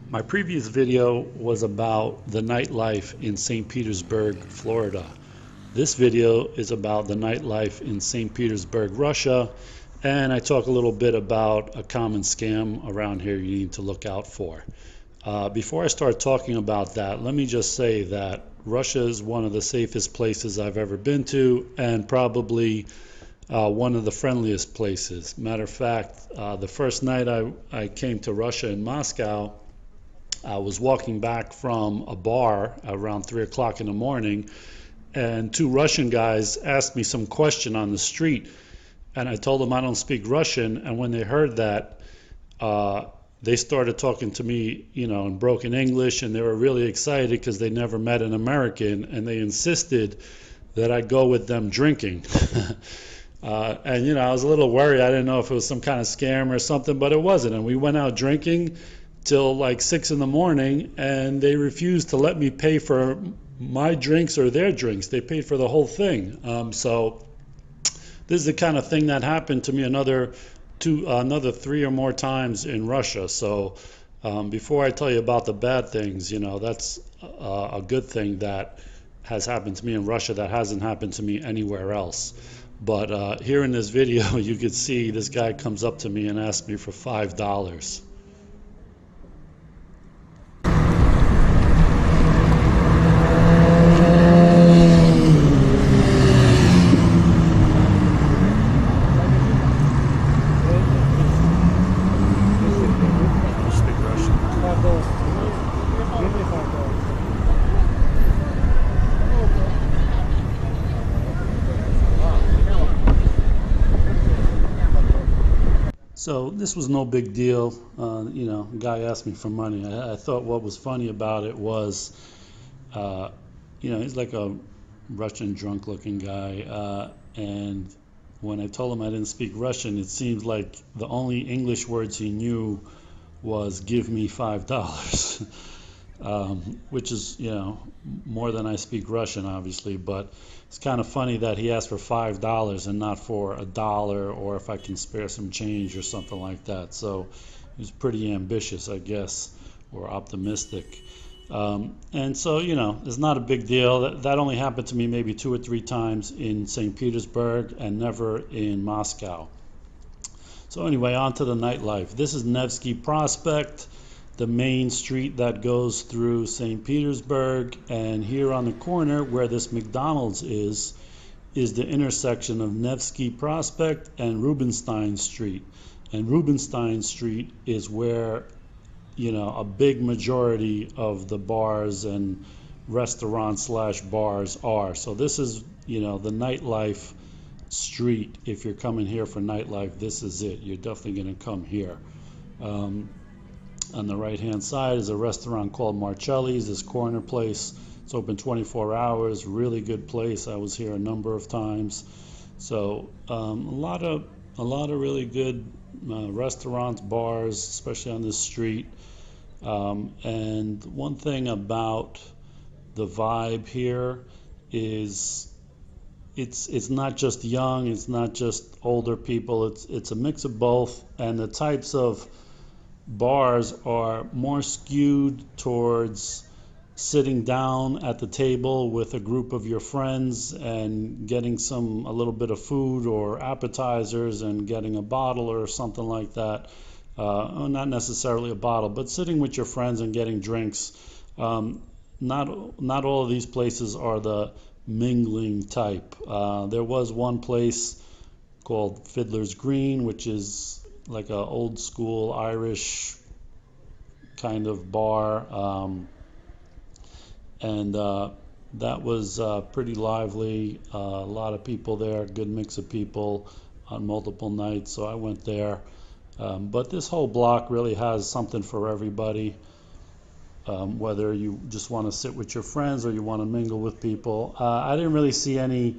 My previous video was about the nightlife in St. Petersburg, Florida. This video is about the nightlife in St. Petersburg, Russia, and I talk a little bit about a common scam around here you need to look out for. Before I start talking about that, let me just say that Russia is one of the safest places I've ever been to, and probably one of the friendliest places. Matter of fact, the first night I came to Russia in Moscow, I was walking back from a bar around 3 o'clock in the morning, and two Russian guys asked me some question on the street, and I told them I don't speak Russian, and when they heard that, they started talking to me, in broken English, and they were really excited because they never met an American, and they insisted that I go with them drinking. And I was a little worried. I didn't know if it was some kind of scam or something, but it wasn't. And we went out drinking till like 6 in the morning, and they refused to let me pay for my drinks or their drinks. They paid for the whole thing. So this is the kind of thing that happened to me another 3 or more times in Russia. So before I tell you about the bad things, that's a good thing that has happened to me in Russia that hasn't happened to me anywhere else. But here in this video, you could see this guy comes up to me and asks me for $5. So this was no big deal. A guy asked me for money. I thought what was funny about it was, he's like a Russian drunk looking guy. And when I told him I didn't speak Russian, it seemed like the only English words he knew was "give me $5," which is, more than I speak Russian, obviously. But it's kind of funny that he asked for $5 and not for $1, or if I can spare some change or something like that. So he was pretty ambitious, I guess, or optimistic. And so, it's not a big deal. That only happened to me maybe 2 or 3 times in St. Petersburg and never in Moscow. So anyway, on to the nightlife. This is Nevsky Prospect, the main street that goes through St. Petersburg, and here on the corner where this McDonald's is the intersection of Nevsky Prospect and Rubinstein Street. And Rubinstein Street is where, a big majority of the bars and restaurants/bars are. So this is, the nightlife street. If you're coming here for nightlife, this is it. You're definitely going to come here. On the right hand side is a restaurant called Marcelli's, this corner place. It's open 24 hours, really good place. I was here a number of times. So a lot of really good restaurants, bars, especially on this street. And one thing about the vibe here is it's not just young, it's not just older people, it's a mix of both, and the types of bars are more skewed towards sitting down at the table with a group of your friends and getting a little bit of food or appetizers and getting a bottle or something like that. Not necessarily a bottle, but sitting with your friends and getting drinks. Not all of these places are the mingling type. There was one place called Fiddler's Green, which is like a old school Irish kind of bar, and that was pretty lively. A lot of people there, good mix of people on multiple nights, so I went there. But this whole block really has something for everybody, whether you just want to sit with your friends or you want to mingle with people. I didn't really see any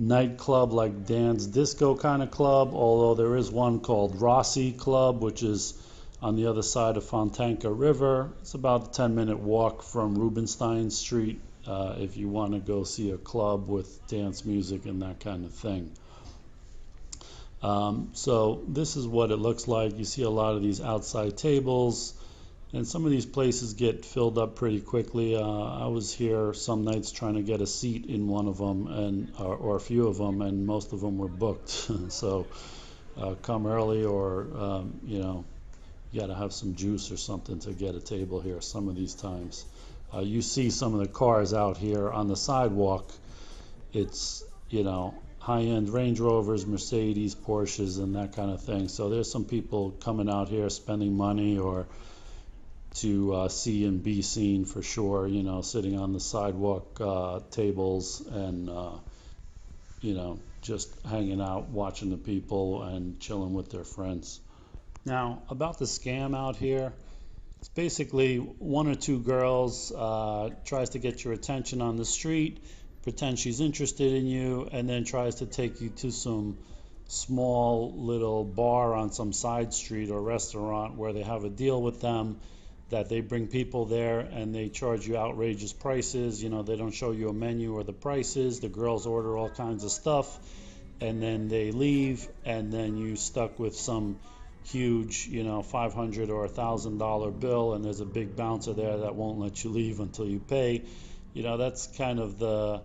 nightclub like dance disco kind of club, although there is one called Rossi Club, which is on the other side of Fontanka River. It's about a 10-minute walk from Rubinstein Street if you want to go see a club with dance music and that kind of thing. So this is what it looks like. You see a lot of these outside tables, And some of these places get filled up pretty quickly. I was here some nights trying to get a seat in one of them, and or a few of them, and most of them were booked. So come early, or you got to have some juice or something to get a table here some of these times. You see some of the cars out here on the sidewalk. It's, high-end Range Rovers, Mercedes, Porsches, and that kind of thing. So there's some people coming out here spending money, or to see and be seen for sure, sitting on the sidewalk tables, and just hanging out, watching the people and chilling with their friends. Now, about the scam out here, it's basically one or two girls tries to get your attention on the street, pretend she's interested in you, and then tries to take you to some small little bar on some side street or restaurant where they have a deal with them that they bring people there and they charge you outrageous prices. They don't show you a menu or the prices. The girls order all kinds of stuff, and then they leave, and then you stuck with some huge, $500 or $1,000 bill, and there's a big bouncer there that won't let you leave until you pay. That's kind of the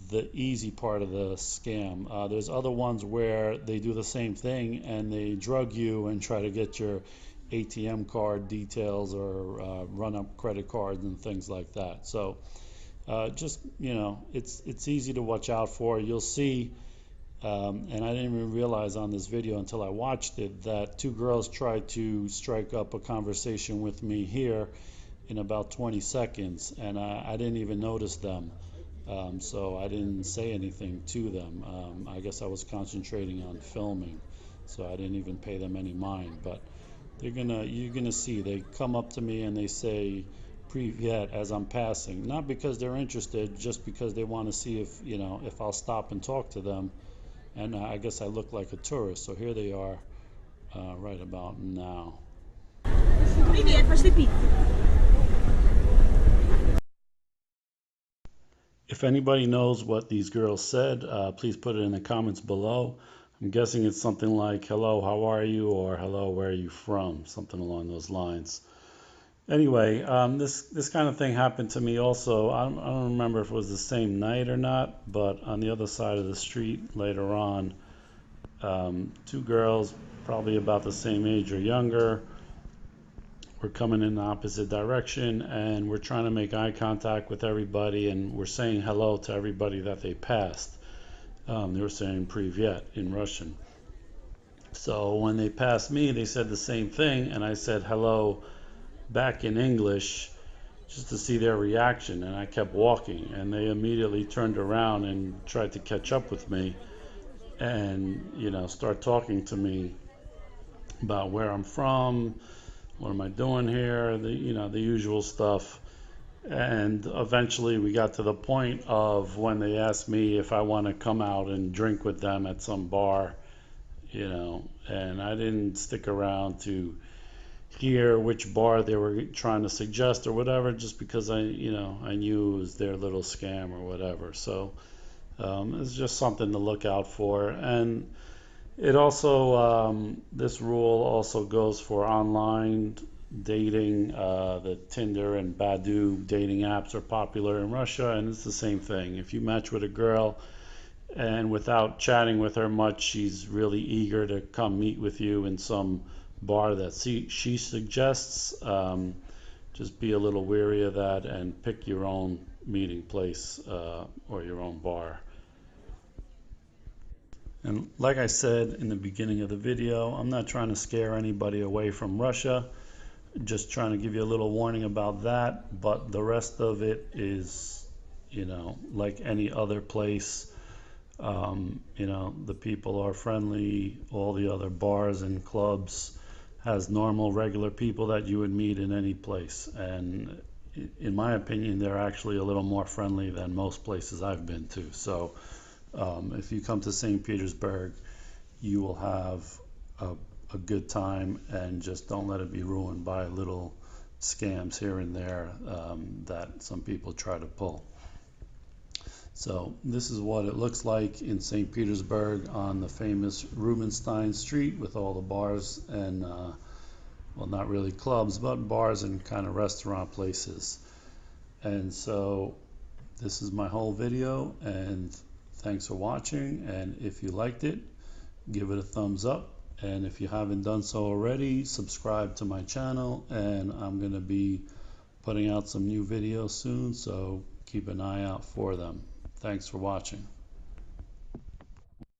the easy part of the scam. There's other ones where they do the same thing and they drug you and try to get your ATM card details, or run up credit cards and things like that. So just it's easy to watch out for. You'll see, and I didn't even realize on this video until I watched it, that two girls tried to strike up a conversation with me here in about 20 seconds, and I didn't even notice them. So I didn't say anything to them. I guess I was concentrating on filming, so I didn't even pay them any mind. But you're gonna see, they come up to me and they say "Privyet" as I'm passing, not because they're interested, just because they want to see if I'll stop and talk to them. And I guess I look like a tourist, so here they are, right about now. Привет, пошли пить. If anybody knows what these girls said, please put it in the comments below. I'm guessing it's something like, "Hello, how are you?" or "Hello, where are you from?" Something along those lines. Anyway, this kind of thing happened to me also. I don't remember if it was the same night or not, but on the other side of the street later on, two girls, probably about the same age or younger, we're coming in the opposite direction, and we're trying to make eye contact with everybody, and we're saying hello to everybody that they passed. They were saying "Privyet" in Russian. So when they passed me, they said the same thing, and I said hello back in English, just to see their reaction, and I kept walking, and they immediately turned around and tried to catch up with me, and start talking to me about where I'm from, what am I doing here, the usual stuff. And eventually we got to the point of when they asked me if I want to come out and drink with them at some bar, and I didn't stick around to hear which bar they were trying to suggest or whatever, just because I knew it was their little scam or whatever. So it's just something to look out for. And it also, this rule also goes for online dating. The Tinder and Badoo dating apps are popular in Russia, and it's the same thing. If you match with a girl and without chatting with her much, she's really eager to come meet with you in some bar that she suggests, just be a little wary of that and pick your own meeting place, or your own bar. And like I said in the beginning of the video, I'm not trying to scare anybody away from Russia, just trying to give you a little warning about that. But the rest of it is, like any other place. The people are friendly. All the other bars and clubs has normal, regular people that you would meet in any place. And in my opinion, they're actually a little more friendly than most places I've been to. So if you come to St. Petersburg, you will have a good time, and just don't let it be ruined by little scams here and there, that some people try to pull. So this is what it looks like in St. Petersburg on the famous Rubinstein Street, with all the bars and well, not really clubs, but bars and kind of restaurant places. And so this is my whole video, and thanks for watching. And if you liked it, give it a thumbs up. And if you haven't done so already, subscribe to my channel, and I'm going to be putting out some new videos soon, so keep an eye out for them. Thanks for watching.